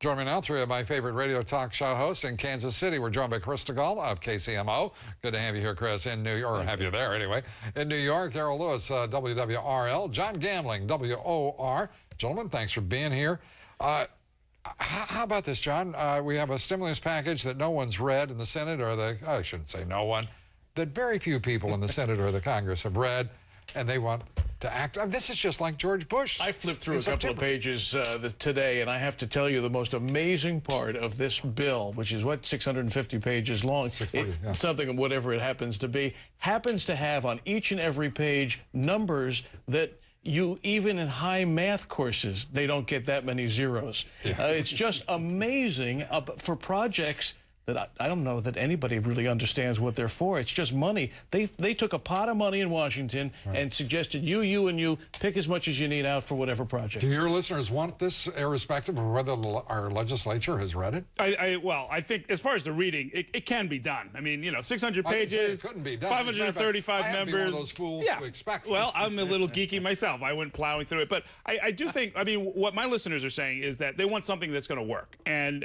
Join me now, three of my favorite radio talk show hosts in Kansas City. We're joined by Chris Stigall of KCMO. Good to have you here, Chris, in New York, or have you there anyway. In New York, Errol Lewis, WWRL, John Gambling, WOR. Gentlemen, thanks for being here. How about this, John? We have a stimulus package that no one's read in the Senate, or I shouldn't say no one, that very few people in the Senate or the Congress have read, and they want to act. This is just like George Bush. I flipped through a couple of pages today, and I have to tell you the most amazing part of this bill, which is, what, 650 pages long, something, whatever it happens to be, happens to have on each and every page numbers that you, even in high math courses, they don't get that many zeros. Yeah. It's just amazing for projects that I don't know that anybody really understands what they're for. It's just money. They took a pot of money in Washington and suggested you, and you pick as much as you need out for whatever project. Do your listeners want this, irrespective of whether our legislature has read it? Well, I think as far as the reading, it can be done. I mean, 600 pages, it couldn't be done. 535 members. I have to be one of those fools who expects Well, I'm a little geeky myself. I went plowing through it. But I do think, I mean, what my listeners are saying is that they want something that's going to work. And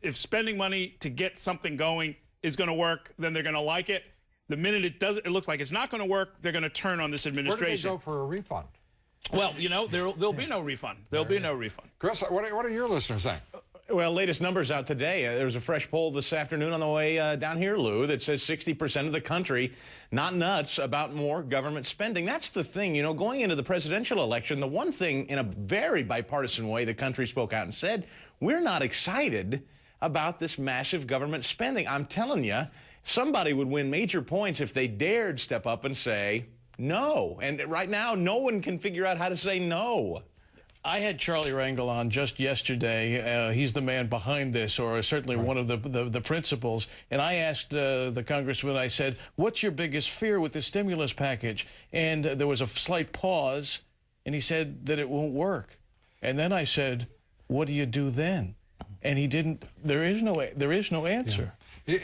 if spending money to get something going is going to work, then they're going to like it. The minute it looks like it's not going to work, they're going to turn on this administration. Where do they go for a refund? Well, there'll be no refund. There'll be no refund. Chris, what are your listeners saying? Well, latest numbers out today. There was a fresh poll this afternoon on the way down here, Lou, that says 60% of the country not nuts about more government spending. That's the thing, going into the presidential election, the one thing in a very bipartisan way the country spoke out and said, we're not excited about this massive government spending. I'm telling you, somebody would win major points if they dared step up and say no. And right now, no one can figure out how to say no. I had Charlie Rangel on just yesterday. He's the man behind this, or certainly one of the principals. And I asked the congressman, I said, what's your biggest fear with the stimulus package? And there was a slight pause, and he said that it won't work. And then I said, what do you do then? And he didn't. There is no answer. Yeah.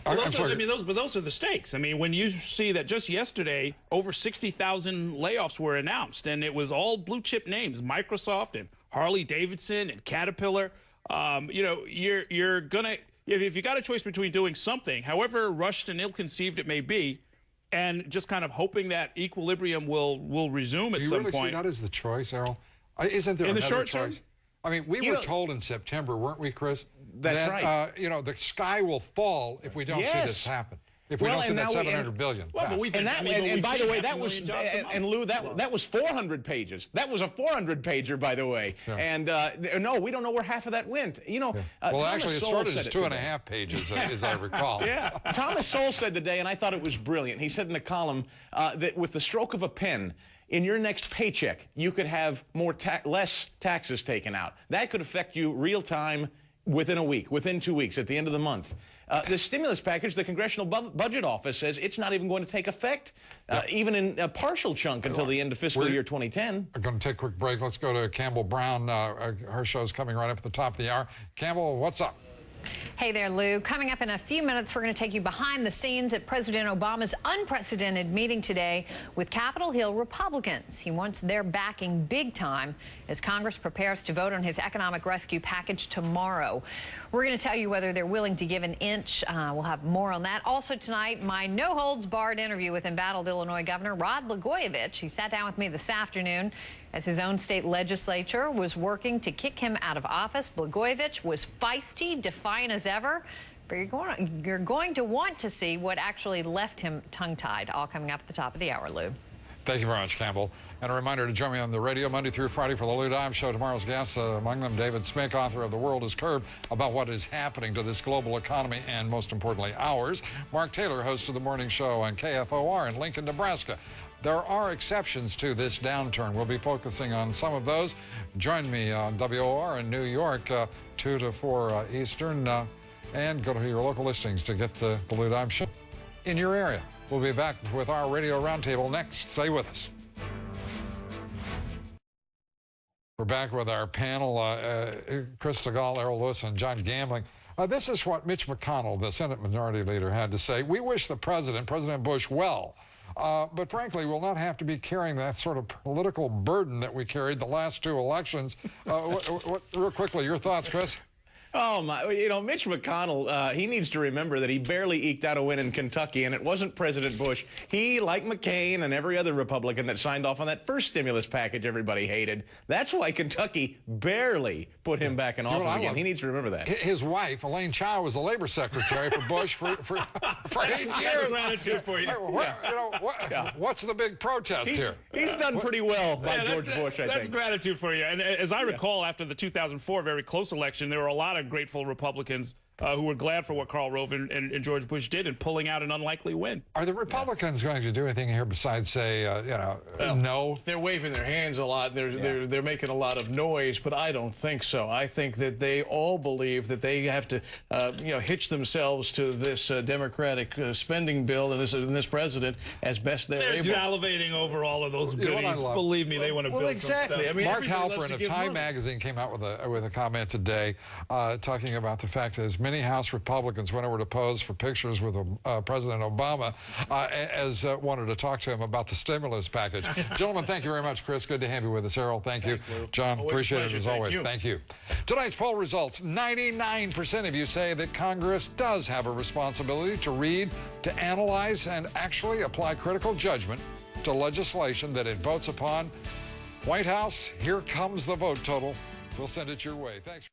Those are the stakes. I mean, when you see that just yesterday, over 60,000 layoffs were announced, and it was all blue chip names, Microsoft and Harley Davidson and Caterpillar. You're gonna, if you got a choice between doing something, however rushed and ill-conceived it may be, and just kind of hoping that equilibrium will resume at some point. Do you really see that as the choice, Errol? Isn't there another choice? I mean, we were told in September, weren't we, Chris? That's right. The sky will fall if we don't see this happen. If we don't see that $700 billion. Well, and by the way, that was, and Lou, that was 400 pages. That was a 400-pager, by the way. Yeah. And no, we don't know where half of that went. Well, actually, it started as 2.5 pages, as I recall. Yeah. Thomas Sowell said today, and I thought it was brilliant. He said in a column that with the stroke of a pen, in your next paycheck, you could have less taxes taken out. That could affect you real time within a week, within 2 weeks, at the end of the month. The stimulus package, the Congressional Budget Office says it's not even going to take effect, even in a partial chunk until the end of fiscal year 2010. We're going to take a quick break. Let's go to Campbell Brown. Her show's coming right up at the top of the hour. Campbell, what's up? Hey there, Lou. Coming up in a few minutes, we're going to take you behind the scenes at President Obama's unprecedented meeting today with Capitol Hill Republicans. He wants their backing big time as Congress prepares to vote on his economic rescue package tomorrow. We're going to tell you whether they're willing to give an inch. We'll have more on that. Also tonight, my no-holds-barred interview with embattled Illinois Governor Rod Blagojevich. He sat down with me this afternoon as his own state legislature was working to kick him out of office. Blagojevich was feisty, defiant as ever. But you're going to want to see what actually left him tongue-tied. All coming up at the top of the hour, Lou. Thank you very much, Campbell. And a reminder to join me on the radio Monday through Friday for the Lou Dobbs Show. Tomorrow's guests, among them David Smick, author of The World is Curved, about what is happening to this global economy and, most importantly, ours. Mark Taylor, host of the morning show on KFOR in Lincoln, Nebraska. There are exceptions to this downturn. We'll be focusing on some of those. Join me on WOR in New York, 2 to 4 Eastern, and go to your local listings to get the Lou Dobbs Show in your area. We'll be back with our radio roundtable next. Stay with us. We're back with our panel, Chris Stigall, Errol Lewis, and John Gambling. This is what Mitch McConnell, the Senate Minority Leader, had to say. We wish the President Bush, well but frankly will not have to be carrying that sort of political burden that we carried the last 2 elections. Real quickly, your thoughts, Chris? Oh, my. You know, Mitch McConnell, he needs to remember that he barely eked out a win in Kentucky, and it wasn't President Bush. He, like McCain and every other Republican that signed off on that first stimulus package everybody hated, that's why Kentucky barely put him back in office again. He needs to remember that. His wife, Elaine Chao, was the labor secretary for Bush for 8 years. That's gratitude for you. What's the big protest here? He's done pretty well by George Bush, I think. That's gratitude for you. And as I recall, after the 2004 very close election, there were a lot of grateful Republicans who were glad for what Karl Rove and George Bush did in pulling out an unlikely win. Are the Republicans going to do anything here besides say, no? They're waving their hands a lot. They're making a lot of noise, but I don't think so. I think that they all believe that they have to, hitch themselves to this Democratic spending bill and this president as best they're able. They're salivating over all of those goodies. Believe me, they want to build exactly. some stuff. I mean, Mark Halperin of Time magazine came out with a comment today talking about the fact that as many House Republicans went over to pose for pictures with President Obama as wanted to talk to him about the stimulus package. Gentlemen, thank you very much. Chris, good to have you with us. Errol, thank you. John, appreciate it as always. Thank you. Tonight's poll results, 99% of you say that Congress does have a responsibility to read, to analyze, and actually apply critical judgment to legislation that it votes upon. White House, here comes the vote total. We'll send it your way. Thanks.